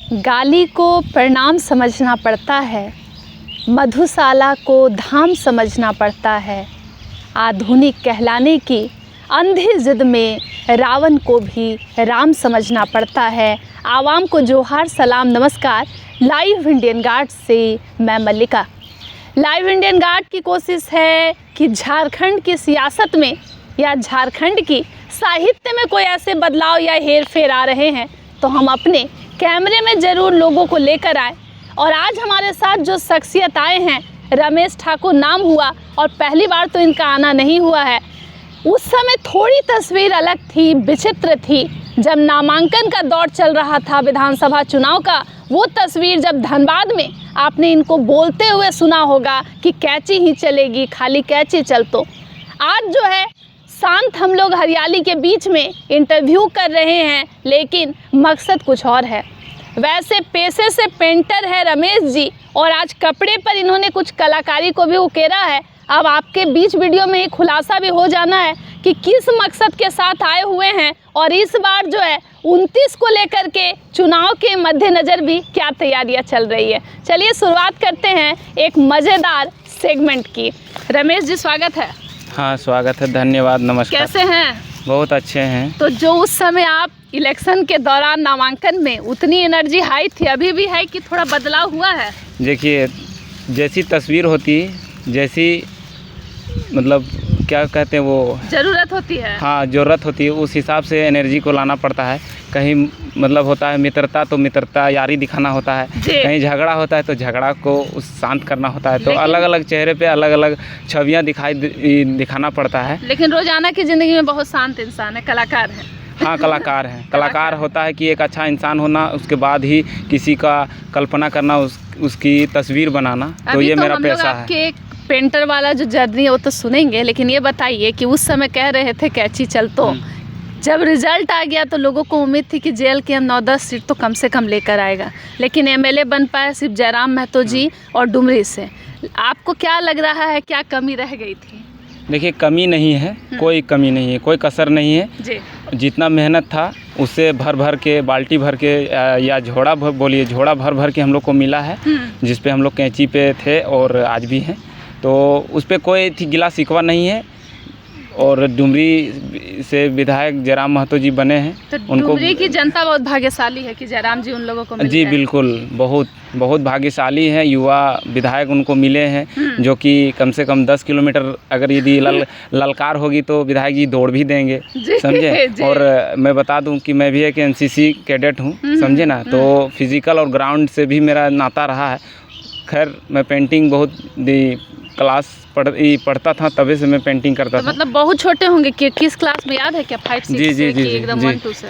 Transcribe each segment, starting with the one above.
गाली को प्रणाम समझना पड़ता है, मधुशाला को धाम समझना पड़ता है। आधुनिक कहलाने की अंधी जिद में रावण को भी राम समझना पड़ता है। आवाम को जोहार सलाम नमस्कार। लाइव इंडियन गार्ड से मैं मल्लिका। लाइव इंडियन गार्ड की कोशिश है कि झारखंड की सियासत में या झारखंड की साहित्य में कोई ऐसे बदलाव या हेर फेर आ रहे हैं तो हम अपने कैमरे में ज़रूर लोगों को लेकर आए। और आज हमारे साथ जो शख्सियत आए हैं, रमेश ठाकुर नाम हुआ और पहली बार तो इनका आना नहीं हुआ है। उस समय थोड़ी तस्वीर अलग थी, विचित्र थी, जब नामांकन का दौर चल रहा था विधानसभा चुनाव का। वो तस्वीर जब धनबाद में आपने इनको बोलते हुए सुना होगा कि कैंची ही चलेगी, खाली कैंची चल। तो आज जो है शांत हम लोग हरियाली के बीच में इंटरव्यू कर रहे हैं, लेकिन मकसद कुछ और है। वैसे पेशे से पेंटर है रमेश जी और आज कपड़े पर इन्होंने कुछ कलाकारी को भी उकेरा है। अब आपके बीच वीडियो में एक खुलासा भी हो जाना है कि किस मकसद के साथ आए हुए हैं और इस बार जो है 29 को लेकर के चुनाव के मद्देनज़र भी क्या तैयारियां चल रही है। चलिए शुरुआत करते हैं एक मज़ेदार सेगमेंट की। रमेश जी स्वागत है। हाँ स्वागत है, धन्यवाद, नमस्कार। कैसे हैं? बहुत अच्छे हैं। तो जो उस समय आप इलेक्शन के दौरान नामांकन में उतनी एनर्जी हाई थी, अभी भी है कि थोड़ा बदलाव हुआ है? देखिए, जैसी तस्वीर होती, जैसी मतलब क्या कहते हैं वो ज़रूरत होती है। हाँ, ज़रूरत होती है, उस हिसाब से एनर्जी को लाना पड़ता है। कहीं मतलब होता है मित्रता तो मित्रता यारी दिखाना होता है, कहीं झगड़ा होता है तो झगड़ा को उस शांत करना होता है। तो अलग अलग चेहरे पे अलग अलग छवियाँ दिखाना पड़ता है। लेकिन रोज़ाना की ज़िंदगी में बहुत शांत इंसान है, कलाकार है। हाँ, कलाकार हैं। कलाकार होता है कि एक अच्छा इंसान होना, उसके बाद ही किसी का कल्पना करना, उसकी तस्वीर बनाना। तो ये मेरा पेशा है। पेंटर वाला जो जर्नी है वो तो सुनेंगे, लेकिन ये बताइए कि उस समय कह रहे थे कैंची चल, तो जब रिजल्ट आ गया तो लोगों को उम्मीद थी कि जेल के 9-10 सीट तो कम से कम लेकर आएगा, लेकिन एमएलए बन पाए सिर्फ जयराम महतो जी और डुमरी से। आपको क्या लग रहा है, क्या कमी रह गई थी? देखिए, कमी नहीं है, कोई कमी नहीं है, कोई कसर नहीं है जी। जितना मेहनत था उससे भर भर के, बाल्टी भर के या झोड़ा भर भर के हम लोग को मिला है, जिस पे हम लोग कैंची पे थे और आज भी हैं। तो उस पर कोई गिला शिकवा नहीं है। और डुमरी से विधायक जयराम महतो जी बने हैं, तो उनको डुमरी की जनता बहुत भाग्यशाली है कि जयराम जी उन लोगों को मिले। जी बिल्कुल, बहुत भाग्यशाली है। युवा विधायक उनको मिले हैं जो कि कम से कम 10 किलोमीटर अगर यदि ललकार होगी तो विधायक जी दौड़ भी देंगे, समझे। और मैं बता दूं कि मैं भी एक एनसीसी कैडेट हूं, समझे ना। तो फिजिकल और ग्राउंड से भी मेरा नाता रहा है। खैर, मैं पेंटिंग बहुत क्लास पढ़ता था, तभी से मैं पेंटिंग करता था। मतलब बहुत छोटे होंगे कि किस क्लास में याद है क्या? 5 6 जी जी जी जी, एकदम 1 2 से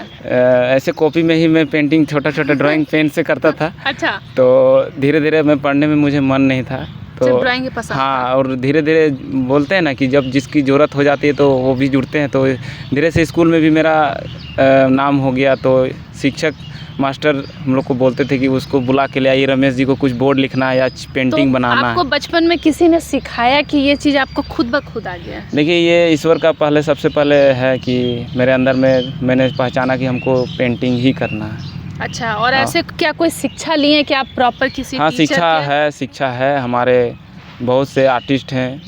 ऐसे कॉपी में ही मैं पेंटिंग छोटा ड्राइंग पेन से करता था। अच्छा। तो धीरे धीरे मैं पढ़ने में मुझे मन नहीं था, तो ड्राइंग पसंद। हाँ, और धीरे धीरे बोलते हैं ना कि जब जिसकी ज़रूरत हो जाती है तो वो भी जुड़ते हैं। तो धीरे से स्कूल में भी मेरा नाम हो गया। तो शिक्षक मास्टर हम लोग को बोलते थे कि उसको बुला के ले आइए, रमेश जी को कुछ बोर्ड लिखना है या पेंटिंग बनाना है। आपको बचपन में किसी ने सिखाया कि ये चीज़ आपको खुद ब खुद आ गया? देखिए, ये ईश्वर का सबसे पहले है कि मेरे अंदर में मैंने पहचाना कि हमको पेंटिंग ही करना है। अच्छा। और ऐसे क्या कोई शिक्षा लिए हैं कि आप प्रॉपर किसी? हाँ, शिक्षा है। हमारे बहुत से आर्टिस्ट हैं,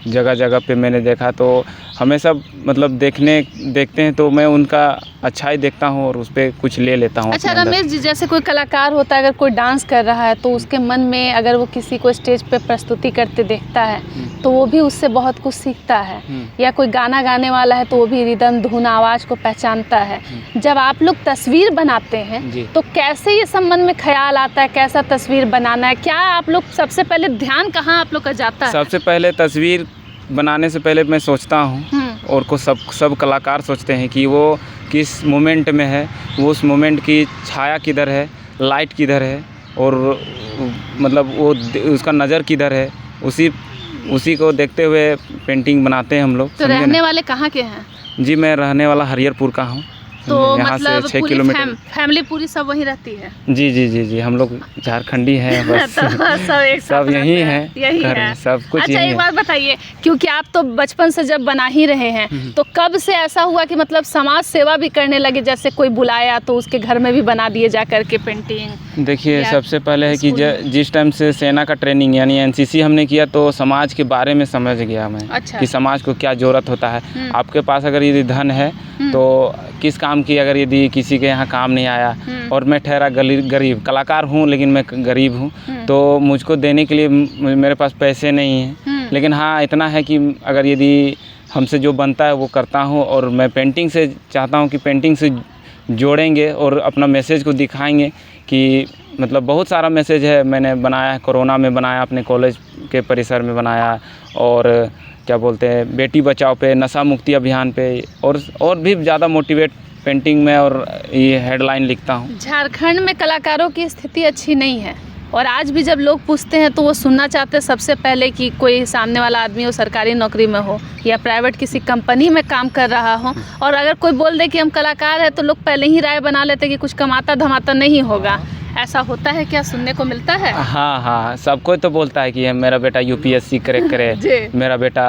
जगह जगह पे मैंने देखा। तो हमेशा मतलब देखते हैं तो मैं उनका अच्छाई देखता हूँ और उस पर कुछ ले लेता हूँ। अच्छा रमेश जी, जैसे कोई कलाकार होता है, अगर कोई डांस कर रहा है तो उसके मन में अगर वो किसी को स्टेज पे प्रस्तुति करते देखता है तो वो भी उससे बहुत कुछ सीखता है। या कोई गाना गाने वाला है तो वो भी रिदम, धुन, आवाज़ को पहचानता है। जब आप लोग तस्वीर बनाते हैं तो कैसे ये सब मन में ख्याल आता है, कैसा तस्वीर बनाना है? क्या आप लोग सबसे पहले ध्यान कहाँ आप लोग का जाता है? सबसे पहले तस्वीर बनाने से पहले मैं सोचता हूँ और को सब कलाकार सोचते हैं कि वो किस मोमेंट में है, वो उस मोमेंट की छाया किधर है, लाइट किधर है, और मतलब वो उसका नज़र किधर है, उसी को देखते हुए पेंटिंग बनाते हैं हम लोग। तो रहने वाले कहाँ के हैं? जी, मैं रहने वाला हरिहरपुर का हूँ। तो यहाँ से मतलब 6 पूरी किलोमीटर। फैमिली पूरी सब वहीं रहती है? जी जी जी जी, हम लोग झारखंडी हैं बस। तो सब एक साथ सब यहीं रहते हैं, यही घर है। में सब कुछ अच्छा, यहीं एक है। बात बताइए, क्योंकि आप तो बचपन से जब बना ही रहे हैं, तो कब से ऐसा हुआ कि मतलब समाज सेवा भी करने लगे, जैसे कोई बुलाया तो उसके घर में भी बना दिए जा करके पेंटिंग? देखिए, या सबसे पहले है कि स्कूल में? जिस टाइम से सेना का ट्रेनिंग यानी एनसीसी हमने किया, तो समाज के बारे में समझ गया मैं। अच्छा। कि समाज को क्या ज़रूरत होता है। आपके पास अगर यदि धन है तो किस काम की, अगर यदि किसी के यहाँ काम नहीं आया, और मैं ठहरा गरीब कलाकार हूँ लेकिन मैं गरीब हूँ, तो मुझको देने के लिए मेरे पास पैसे नहीं हैं। लेकिन हाँ, इतना है कि अगर यदि हमसे जो बनता है वो करता हूँ, और मैं पेंटिंग से चाहता हूँ कि पेंटिंग से जोड़ेंगे और अपना मैसेज को दिखाएंगे कि मतलब बहुत सारा मैसेज है मैंने बनाया है। कोरोना में बनाया, अपने कॉलेज के परिसर में बनाया, और क्या बोलते हैं, बेटी बचाओ पे, नशा मुक्ति अभियान पे, और भी ज़्यादा मोटिवेट पेंटिंग में और ये हेडलाइन लिखता हूँ। झारखंड में कलाकारों की स्थिति अच्छी नहीं है, और आज भी जब लोग पूछते हैं तो वो सुनना चाहते हैं सबसे पहले कि कोई सामने वाला आदमी हो सरकारी नौकरी में हो या प्राइवेट किसी कंपनी में काम कर रहा हो, और अगर कोई बोल दे कि हम कलाकार हैं तो लोग पहले ही राय बना लेते हैं कि कुछ कमाता धमाता नहीं होगा। ऐसा होता है क्या, सुनने को मिलता है? हाँ हाँ, सब कोई तो बोलता है कि मेरा बेटा यूपीएससी क्रैक करे, मेरा बेटा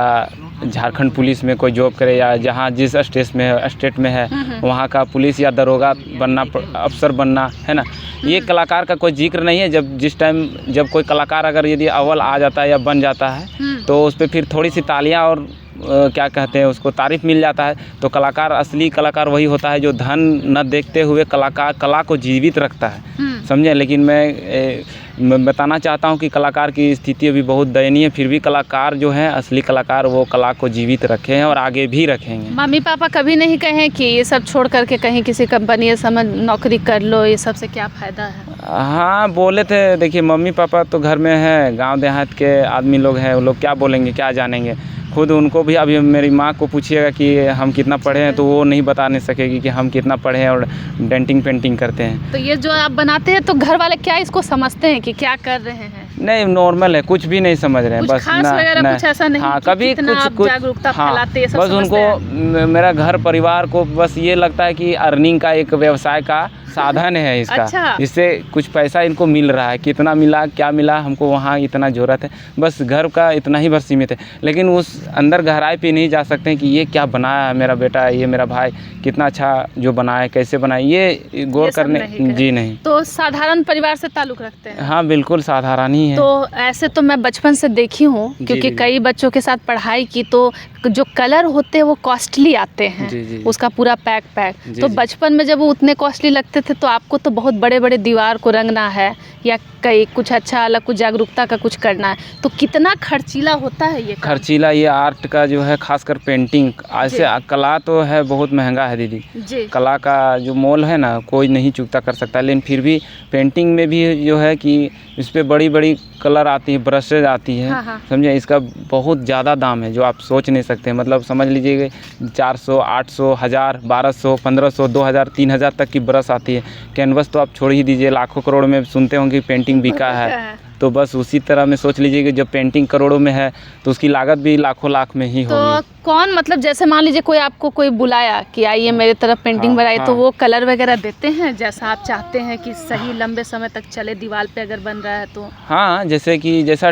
झारखंड पुलिस में कोई जॉब करे, या जहाँ जिस स्टेट में है वहाँ का पुलिस या दरोगा बनना, अफसर बनना है ना। ये कलाकार का कोई जिक्र नहीं है। जब कोई कलाकार अगर यदि अव्वल आ जाता है या बन जाता है, तो उस पर फिर थोड़ी सी तालियां और क्या कहते हैं उसको, तारीफ़ मिल जाता है। तो कलाकार, असली कलाकार वही होता है जो धन न देखते हुए कला को जीवित रखता है, समझे। लेकिन मैं बताना चाहता हूँ कि कलाकार की स्थिति अभी बहुत दयनीय है। फिर भी कलाकार जो है, असली कलाकार, वो कला को जीवित रखे हैं और आगे भी रखेंगे। मम्मी पापा कभी नहीं कहें कि ये सब छोड़ करके कहीं किसी कंपनी में नौकरी कर लो, ये सबसे क्या फ़ायदा है? हाँ, बोले थे। देखिए, मम्मी पापा तो घर में हैं, गांव देहात के आदमी लोग हैं, वो लोग क्या बोलेंगे, क्या जानेंगे। खुद उनको भी, अभी मेरी माँ को पूछिएगा कि हम कितना पढ़े हैं तो वो नहीं बता नहीं सकेगी कि हम कितना पढ़े हैं और डेंटिंग पेंटिंग करते हैं। तो ये जो आप बनाते हैं तो घर वाले क्या इसको समझते हैं कि क्या कर रहे हैं? नहीं, नॉर्मल है, कुछ भी नहीं समझ रहे हैं, बस खास वगैरह कुछ ऐसा नहीं। हाँ, कभी कुछ जागरूकता फैलाते हैं, सब बस उनको मेरा घर परिवार को बस ये लगता है कि अर्निंग का एक व्यवसाय का साधन है इसका। अच्छा। इससे कुछ पैसा इनको मिल रहा है, कितना मिला क्या मिला हमको वहाँ इतना ज़रूरत है, बस घर का इतना ही बस सीमित है। लेकिन उस अंदर गहराई पे नहीं जा सकते हैं कि ये क्या बनाया है मेरा बेटा, ये मेरा भाई कितना अच्छा जो बनाया, कैसे बनाया, ये गौर करने जी नहीं। तो साधारण परिवार से ताल्लुक़ रखते हैं? हाँ, बिल्कुल साधारण ही है। तो ऐसे तो मैं बचपन से देखी हूँ, क्योंकि कई बच्चों के साथ पढ़ाई की, तो जो कलर होते हैं वो कॉस्टली आते हैं, उसका पूरा पैक। तो बचपन में जब वो उतने कॉस्टली लगते थे तो आपको तो बहुत बड़े दीवार को रंगना है या कई कुछ अच्छा अलग कुछ जागरूकता का कुछ करना है, तो कितना खर्चीला होता है ये काम? खर्चीला ये आर्ट का जो है, खासकर पेंटिंग, ऐसे कला तो है बहुत महंगा है दीदी जी। कला का जो मोल है ना, कोई नहीं चुकता कर सकता। लेकिन फिर भी पेंटिंग में भी जो है कि इस पर बड़ी कलर आती है, ब्रशेज आती है। हाँ। समझे, इसका बहुत ज़्यादा दाम है जो आप सोच नहीं सकते। मतलब समझ लीजिए 400, 800, 1000, 1200, 1500, 2000, 3000 तक की ब्रश आती है। कैनवस तो आप छोड़ ही दीजिए, लाखों करोड़ में सुनते होंगे पेंटिंग बिका है। तो बस उसी तरह में सोच लीजिए कि जब पेंटिंग करोड़ों में है तो उसकी लागत भी लाखों लाख में ही होगी। तो कौन, मतलब जैसे मान लीजिए कोई बुलाया कि आइए मेरे तरफ पेंटिंग बनाइए, तो वो कलर वगैरह देते हैं जैसा आप चाहते हैं कि सही लंबे समय तक चले दीवार पे अगर बन रहा है तो? हाँ, जैसा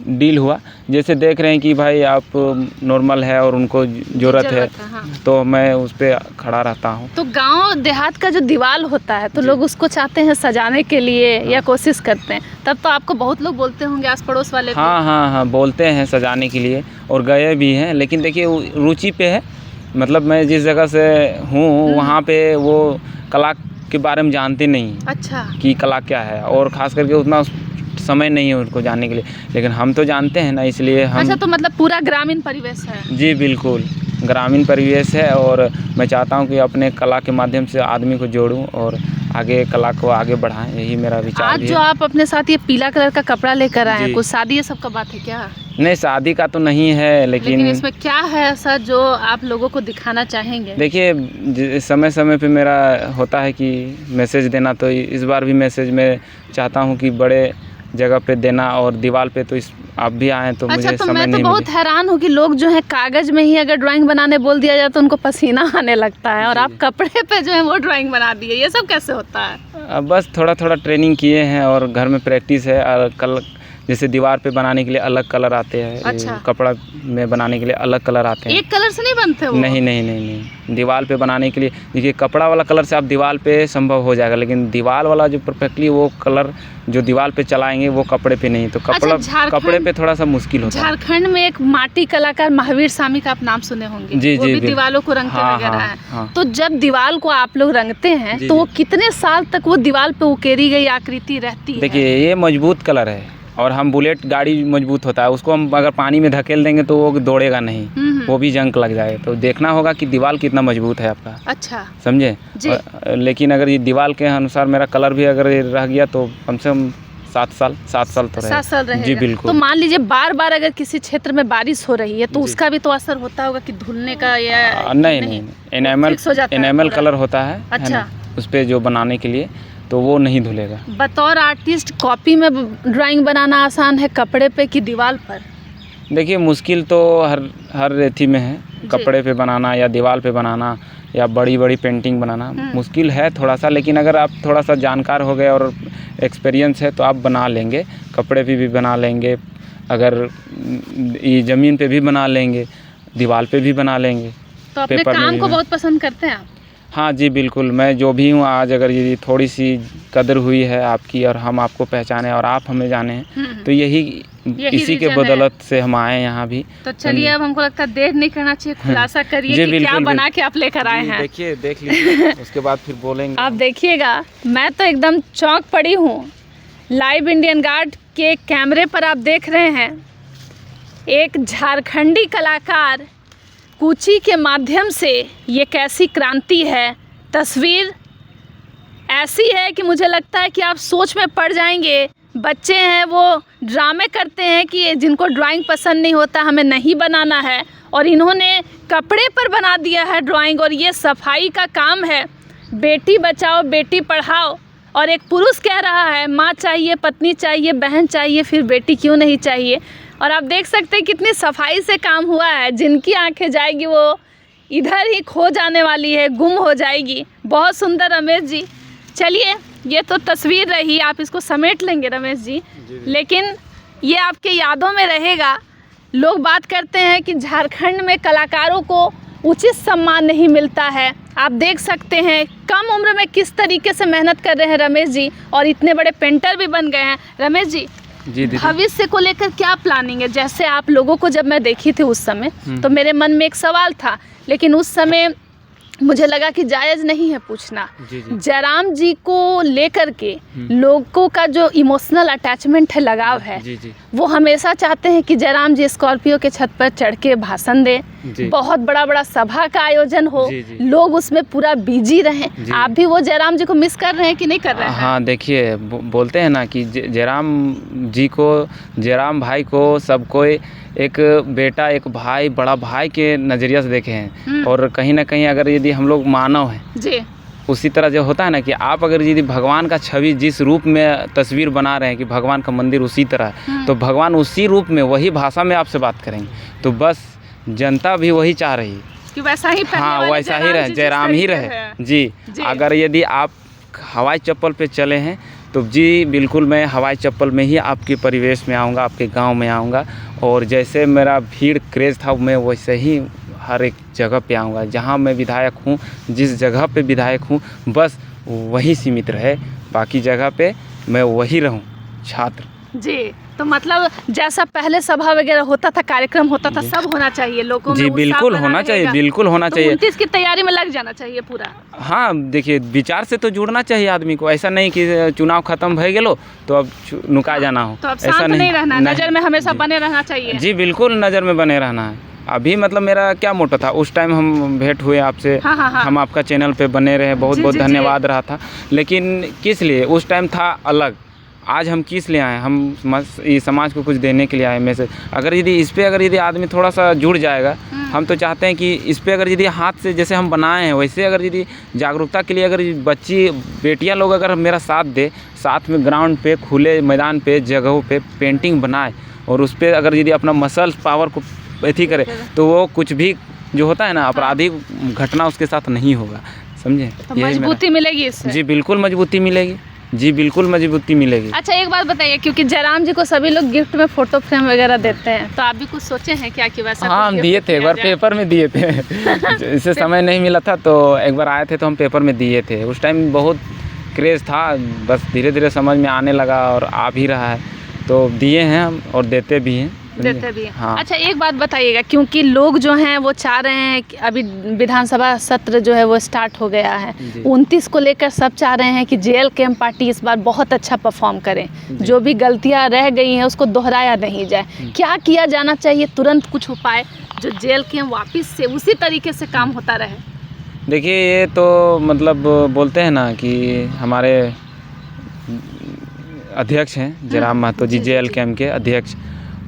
डील हुआ, जैसे देख रहे हैं कि भाई आप नॉर्मल है और उनको ज़रूरत है, तो मैं उस पर खड़ा रहता हूँ। तो गांव देहात का जो दीवार होता है तो लोग उसको चाहते हैं सजाने के लिए या कोशिश करते हैं, तब तो आपको बहुत लोग बोलते होंगे आस पड़ोस वाले? हाँ, बोलते हैं सजाने के लिए और गए भी हैं। लेकिन देखिए, रुचि पे है। मतलब मैं जिस जगह से हूँ वहाँ पे वो कला के बारे में जानते नहीं। अच्छा। कि कला क्या है, और ख़ास करके उतना समय नहीं है उनको जानने के लिए। लेकिन हम तो जानते हैं ना, इसलिए हम। अच्छा, तो मतलब पूरा ग्रामीण परिवेश है? जी बिल्कुल, ग्रामीण परिवेश है, और मैं चाहता हूँ कि अपने कला के माध्यम से आदमी को जोड़ूं और आगे कला को आगे बढ़ाएं, यही मेरा विचार है। आज जो आप अपने साथ ये पीला कलर का कपड़ा लेकर आए हैं, कुछ शादी ये सब का बात है क्या? नहीं, शादी का तो नहीं है, लेकिन इसमें क्या है ऐसा जो आप लोगों को दिखाना चाहेंगे? देखिए, समय समय पे मेरा होता है कि मैसेज देना, तो इस बार भी मैसेज में चाहता हूँ कि बड़े जगह पे देना, और दीवार पे तो इस आप भी आए तो अच्छा, मुझे तो समय मैं तो नहीं बहुत मिली। हैरान हूँ कि लोग जो है कागज में ही अगर ड्राइंग बनाने बोल दिया जाए तो उनको पसीना आने लगता है, और आप कपड़े पे जो है वो ड्राइंग बना दिए, ये सब कैसे होता है? अब बस थोड़ा थोड़ा ट्रेनिंग किए हैं और घर में प्रैक्टिस है। और कल जैसे दीवार पे बनाने के लिए अलग कलर आते हैं, अच्छा। कपड़ा में बनाने के लिए अलग कलर आते हैं। एक कलर से नहीं बनते वो? नहीं नहीं नहीं नहीं, दीवार पे बनाने के लिए देखिए कपड़ा वाला कलर से आप दीवार पे संभव हो जाएगा, लेकिन दीवार वाला जो परफेक्टली वो कलर जो दीवार पे चलाएंगे वो कपड़े पे नहीं, तो कपड़े पे थोड़ा सा मुश्किल होता है। झारखंड में एक माटी कलाकार महावीर स्वामी का आप नाम सुने होंगे, जी, वो जी, भी दीवारों को रंगते हाँ, वगैरह हाँ, हैं। हाँ। तो जब दीवार को आप लोग रंगते हैं जी, तो वो जी। कितने साल तक वो दीवार पे उकेरी गई आकृति रहती है? देखिए ये मजबूत कलर है, और हम बुलेट गाड़ी मजबूत होता है, उसको हम अगर पानी में धकेल देंगे तो वो दौड़ेगा नहीं, वो भी जंग लग जाएगा। तो देखना होगा कि दीवार कितना मजबूत है आपका। अच्छा, समझे जी। लेकिन अगर ये दीवार के अनुसार मेरा कलर भी अगर ये रह गया तो कम से कम 7 साल तो 7 साल रहेगा। जी बिल्कुल। तो मान लीजिए बार बार अगर किसी क्षेत्र में बारिश हो रही है तो जी। उसका भी तो असर होता होगा कि धुलने का, या नहीं, फिक्स हो जाता है एनामल पूरा? कलर होता है अच्छा। ना, उस पर जो बनाने के लिए, तो वो नहीं धुलेगा। बतौर आर्टिस्ट कॉपी में ड्राइंग बनाना आसान है कपड़े पे कि दीवार पर? देखिए मुश्किल तो हर एथी में है, कपड़े पे बनाना या दीवार पे बनाना या बड़ी बड़ी पेंटिंग बनाना मुश्किल है थोड़ा सा, लेकिन अगर आप थोड़ा सा जानकार हो गए और एक्सपीरियंस है तो आप बना लेंगे, कपड़े पे भी बना लेंगे, अगर ये ज़मीन पे भी बना लेंगे, दीवार पे भी बना लेंगे। तो अपने पेपर में काम भी को बहुत पसंद करते हैं आप? हाँ जी बिल्कुल, मैं जो भी हूँ आज, अगर ये थोड़ी सी कदर हुई है आपकी और हम आपको पहचाने और आप हमें जाने तो यही इसी के रीज़न है। बदौलत से हम आए यहाँ भी। तो चलिए अब हमको लगता है देर नहीं करना चाहिए, खुलासा करिए कि क्या बना के आप लेकर आए हैं। देखिए देख लीजिए उसके बाद फिर बोलेंगे। आप देखिएगा, मैं तो एकदम चौंक पड़ी हूँ। लाइव इंडियन गार्ड के कैमरे पर आप देख रहे हैं एक झारखंडी कलाकार कूची के माध्यम से ये कैसी क्रांति है। तस्वीर ऐसी है कि मुझे लगता है कि आप सोच में पड़ जाएंगे। बच्चे हैं वो ड्रामे करते हैं कि जिनको ड्राइंग पसंद नहीं होता हमें नहीं बनाना है, और इन्होंने कपड़े पर बना दिया है ड्राइंग, और ये सफाई का काम है। बेटी बचाओ बेटी पढ़ाओ, और एक पुरुष कह रहा है माँ चाहिए, पत्नी चाहिए, बहन चाहिए, फिर बेटी क्यों नहीं चाहिए। और आप देख सकते हैं कितनी सफाई से काम हुआ है। जिनकी आंखें जाएगी वो इधर ही खो जाने वाली है, गुम हो जाएगी। बहुत सुंदर रमेश जी। चलिए ये तो तस्वीर रही, आप इसको समेट लेंगे रमेश जी, लेकिन ये आपके यादों में रहेगा। लोग बात करते हैं कि झारखंड में कलाकारों को उचित सम्मान नहीं मिलता है। आप देख सकते हैं कम उम्र में किस तरीके से मेहनत कर रहे हैं रमेश जी, और इतने बड़े पेंटर भी बन गए हैं। रमेश जी, भविष्य को लेकर क्या प्लानिंग है? जैसे आप लोगों को जब मैं देखी थी उस समय तो मेरे मन में एक सवाल था, लेकिन उस समय मुझे लगा कि जायज़ नहीं है पूछना। जयराम जी को लेकर के लोगों का जो इमोशनल अटैचमेंट है, लगाव है, वो हमेशा चाहते हैं कि जयराम जी स्कॉर्पियो के छत पर चढ़ के भाषण दें, बहुत बड़ा बड़ा सभा का आयोजन हो, लोग उसमें पूरा बिजी रहें। आप भी वो जयराम जी को मिस कर रहे हैं कि नहीं कर रहे हैं? हाँ देखिए, बोलते हैं ना कि जयराम जी को, जयराम भाई को सब कोई एक बेटा, एक भाई, बड़ा भाई के नज़रिया से देखे हैं। और कहीं ना कहीं अगर यदि हम लोग मानव हैं जी, उसी तरह जो होता है ना कि आप अगर यदि भगवान का छवि जिस रूप में तस्वीर बना रहे हैं कि भगवान का मंदिर उसी तरह है, तो भगवान उसी रूप में वही भाषा में आपसे बात करेंगे। तो बस जनता भी वही चाह रही है कि वैसा ही पहले हाँ वाले वैसा ही रहे, जयराम ही रहे जी। अगर यदि आप हवाई चप्पल पे चले हैं तो जी बिल्कुल मैं हवाई चप्पल में ही आपके परिवेश में आऊँगा, आपके गांव में आऊँगा, और जैसे मेरा भीड़ क्रेज़ था मैं वैसे ही हर एक जगह पे आऊँगा। जहाँ मैं विधायक हूँ, जिस जगह पे विधायक हूँ, बस वही सीमित रहे, बाकी जगह पे मैं वही रहूँ छात्र जी। तो मतलब जैसा पहले सभा वगैरह होता था, कार्यक्रम होता था, सब होना चाहिए लोगों में। जी बिल्कुल होना चाहिए, बिल्कुल होना चाहिए। 29 की तैयारी में लग जाना चाहिए पूरा। हाँ देखिए, विचार से तो जुड़ना चाहिए आदमी को, ऐसा नहीं कि चुनाव खत्म भय गेलो तो अब नुका जाना हो, तो अब शांत नहीं रहना, नज़र में हमेशा बने रहना चाहिए। जी बिल्कुल नज़र में बने रहना है। अभी मतलब मेरा क्या मोटो था, उस टाइम हम भेंट हुए आपसे, हम आपका चैनल पे बने रहे, बहुत बहुत धन्यवाद रहा था। लेकिन किस लिए उस टाइम था अलग, आज हम किस लिए आए, हम इस समाज को कुछ देने के लिए आए मैसेज। अगर यदि आदमी थोड़ा सा जुड़ जाएगा, हम तो चाहते हैं कि इस पे अगर यदि हाथ से जैसे हम बनाए हैं वैसे अगर यदि जागरूकता के लिए अगर बच्ची बेटियां लोग अगर मेरा साथ दे, साथ में ग्राउंड पे खुले मैदान पे जगहों पे पेंटिंग बनाए और उस पर अगर यदि अपना मसल्स पावर को एथी करे तो वो कुछ भी जो होता है ना आपराधिक घटना उसके साथ नहीं होगा, समझे। तो मजबूती मिलेगी इससे? जी बिल्कुल मजबूती मिलेगी, जी बिल्कुल मजबूती मिलेगी। अच्छा एक बात बताइए, क्योंकि जयराम जी को सभी लोग गिफ्ट में फोटो फ्रेम वगैरह देते हैं, तो आप भी कुछ सोचे हैं क्या कि वैसा? हाँ हम दिए थे, एक बार पेपर में दिए थे इससे समय नहीं मिला था तो एक बार आए थे तो हम पेपर में दिए थे। उस टाइम बहुत क्रेज़ था, बस धीरे धीरे समझ में आने लगा और आ भी रहा है, तो दिए हैं हम और देते भी हैं। हाँ। अच्छा एक बात बताइएगा, क्योंकि लोग जो हैं वो चाह रहे हैं कि अभी विधानसभा सत्र जो है वो स्टार्ट हो गया है, 29 को लेकर सब चाह रहे हैं कि JLKM पार्टी इस बार बहुत अच्छा परफॉर्म करे, जो भी गलतियां रह गई हैं उसको दोहराया नहीं जाए। क्या किया जाना चाहिए तुरंत कुछ उपाय जो JLKM वापस से उसी तरीके से काम होता रहे? देखिए ये तो मतलब बोलते हैं ना कि हमारे अध्यक्ष हैं जयराम महतो जी, JLKM के अध्यक्ष,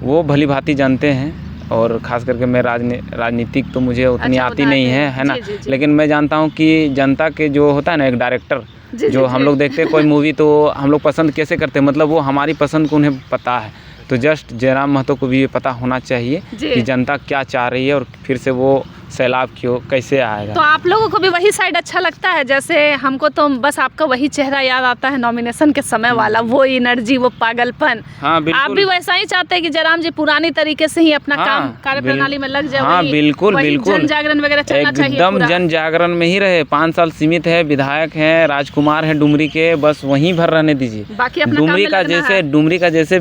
वो भली भांति जानते हैं और ख़ास करके मैं राजनीतिक तो मुझे उतनी आती नहीं है ना। लेकिन मैं जानता हूँ कि जनता के जो होता है ना एक डायरेक्टर जो हम लोग देखते हैं कोई मूवी तो हम लोग पसंद कैसे करते हैं, मतलब वो हमारी पसंद को उन्हें पता है। तो जस्ट जयराम महतो को भी ये पता होना चाहिए कि जनता क्या चाह रही है और फिर से वो सैलाब क्यों कैसे आएगा। तो आप लोगों को भी वही साइड अच्छा लगता है? जैसे हमको तो बस आपका वही चेहरा याद आता है नॉमिनेशन के समय वाला, वो एनर्जी, वो पागलपन। हाँ बिल्कुल। आप भी वैसा ही चाहते हैं कि जयराम जी पुरानी तरीके से ही अपना काम कार्यप्रणाली में लग जाए? हाँ बिल्कुल बिल्कुल, जन जागरण वगैरह चलना चाहिए, एकदम जन जागरण में ही रहे। 5 साल सीमित है, विधायक हैं, राजकुमार हैं डुमरी के, बस वहीं भर रहने दीजिए। बाकी अपना डुमरी का जैसे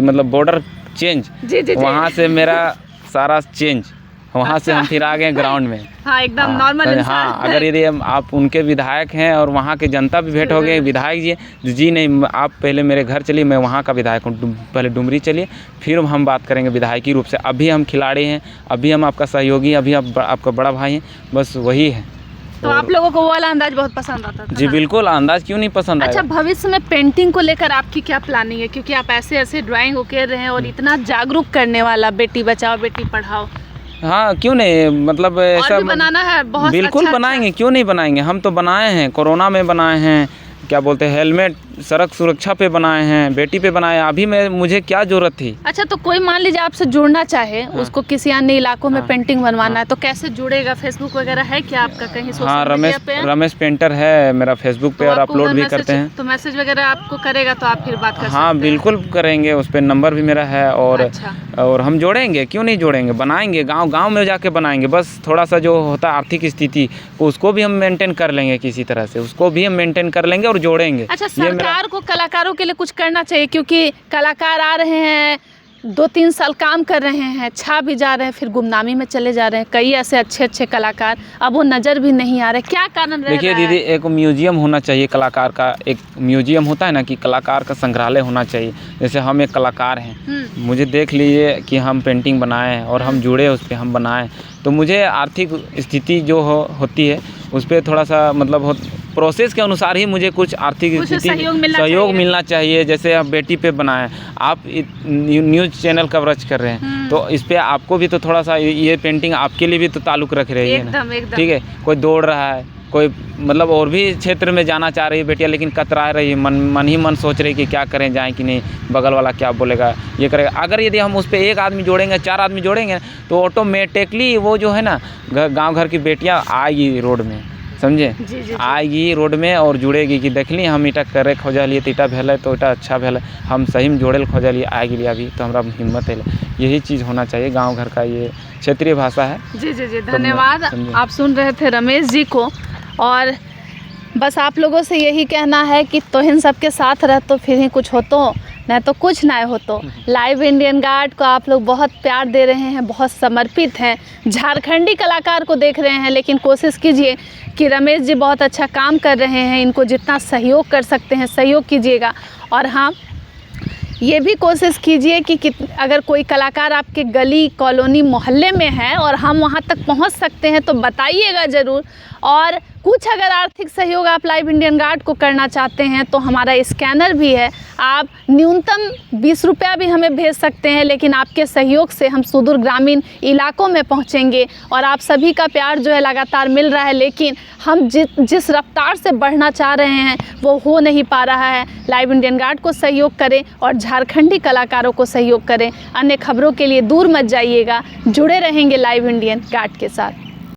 मतलब बॉर्डर चेंज, वहाँ से मेरा सारा चेंज, वहाँ से हम फिर आ गए ग्राउंड में। हाँ एकदम नॉर्मल। हाँ अगर यदि आप उनके विधायक हैं और वहाँ के जनता भी भेंट हो गए, विधायक जी नहीं आप पहले मेरे घर चलिए, मैं वहाँ का विधायक हूँ, पहले डुमरी चलिए, फिर हम बात करेंगे विधायकी रूप से। अभी हम खिलाड़ी हैं, अभी हम आपका सहयोगी, अभी आप आपका बड़ा भाई हैं, बस वही है। तो आप लोगों को वो वाला अंदाज बहुत पसंद आता था? जी बिल्कुल, अंदाज क्यों नहीं पसंद आएगा। अच्छा भविष्य में पेंटिंग को लेकर आपकी क्या प्लानिंग है, क्योंकि आप ऐसे ऐसे ड्राइंग उकेर रहे हैं और इतना जागरूक करने वाला, बेटी बचाओ बेटी पढ़ाओ। हाँ क्यों नहीं, मतलब ऐसा बनाना है बहुत बिल्कुल अच्छा, बनाएंगे, क्यों नहीं बनाएंगे। हम तो बनाए हैं, कोरोना में बनाए हैं, क्या बोलते हैं हेलमेट सड़क सुरक्षा पे बनाए हैं, बेटी पे बनाए। अभी मुझे क्या जरूरत थी। अच्छा तो कोई मान लीजिए आपसे जुड़ना चाहे, उसको किसी अन्य इलाकों में पेंटिंग बनवाना है, तो कैसे जुड़ेगा? फेसबुक वगैरह है क्या आपका कहीं सोशल मीडिया पे? रमेश पेंटर है मेरा फेसबुक पे और अपलोड भी करते हैं। तो मैसेज वगैरह आपको करेगा तो आप फिर बात कर सकते हैं? हाँ बिल्कुल करेंगे, उस पर नंबर भी मेरा है और हम जोड़ेंगे, क्यों नहीं जोड़ेंगे, बनाएंगे, गाँव में जाके बनाएंगे। बस थोड़ा सा जो होता है आर्थिक स्थिति उसको भी हम मेंटेन कर लेंगे, किसी तरह से उसको भी हम मेंटेन कर लेंगे और जोड़ेंगे। अच्छा सरकार को कलाकारों के लिए कुछ करना चाहिए, क्योंकि कलाकार आ रहे हैं 2-3 साल काम कर रहे हैं, छा भी जा रहे हैं, फिर गुमनामी में चले जा रहे हैं कई ऐसे अच्छे कलाकार, अब वो नज़र भी नहीं आ रहे। क्या कारण रह रहा है? देखिए दीदी, एक म्यूजियम होना चाहिए कलाकार का, एक म्यूजियम होता है ना कि कलाकार का संग्रहालय होना चाहिए। जैसे हम एक कलाकार हैं, मुझे देख लीजिए कि हम पेंटिंग बनाएं और हम जुड़े उस पर, हम बनाएं, तो मुझे आर्थिक स्थिति जो होती है उस पर थोड़ा सा मतलब प्रोसेस के अनुसार ही मुझे कुछ आर्थिक सहयोग मिलना चाहिए। जैसे आप बेटी पे बनाएं, आप न्यूज़ चैनल कवरेज कर रहे हैं, तो इस पे आपको भी तो थोड़ा सा ये पेंटिंग आपके लिए भी तो ताल्लुक़ रख रही है ना, ठीक है। कोई दौड़ रहा है, कोई मतलब और भी क्षेत्र में जाना चाह रही है बेटियाँ, लेकिन कतरा रही है, मन ही मन सोच रही है कि क्या करें, जाएं कि नहीं, बगल वाला क्या बोलेगा, ये करेगा। अगर यदि हम उस पर 1 आदमी जोड़ेंगे, 4 आदमी जोड़ेंगे, तो ऑटोमेटिकली वो जो है ना गांव घर की बेटियां आएगी रोड में, समझे, आएगी रोड में और जुड़ेगी कि देख ली हम ईटा करे खोजलिए तो ईटा भेल तो ईटा अच्छा भेल, हम सही में जोड़े खोजलिए आएगी अभी तो हमारा हिम्मत है। यही चीज़ होना चाहिए गाँव घर का, ये क्षेत्रीय भाषा है। जी धन्यवाद। आप सुन रहे थे रमेश जी को, और बस आप लोगों से यही कहना है कि तोहिन सबके साथ रह तो फिर ही कुछ हो, तो नहीं तो कुछ नहीं हो। तो लाइव इंडियन गार्ड को आप लोग बहुत प्यार दे रहे हैं, बहुत समर्पित हैं, झारखंडी कलाकार को देख रहे हैं, लेकिन कोशिश कीजिए कि रमेश जी बहुत अच्छा काम कर रहे हैं, इनको जितना सहयोग कर सकते हैं सहयोग कीजिएगा। और हाँ ये भी कोशिश कीजिए कि अगर कोई कलाकार आपके गली कॉलोनी मोहल्ले में है और हम वहाँ तक पहुँच सकते हैं तो बताइएगा ज़रूर। और कुछ अगर आर्थिक सहयोग आप लाइव इंडियन गार्ड को करना चाहते हैं तो हमारा स्कैनर भी है, आप न्यूनतम 20 रुपया भी हमें भेज सकते हैं, लेकिन आपके सहयोग से हम सुदूर ग्रामीण इलाकों में पहुंचेंगे। और आप सभी का प्यार जो है लगातार मिल रहा है, लेकिन हम जिस रफ्तार से बढ़ना चाह रहे हैं वो हो नहीं पा रहा है। लाइव इंडियन गार्ड को सहयोग करें और झारखंडी कलाकारों को सहयोग करें। अन्य खबरों के लिए दूर मत जाइएगा, जुड़े रहेंगे लाइव इंडियन गार्ड के साथ।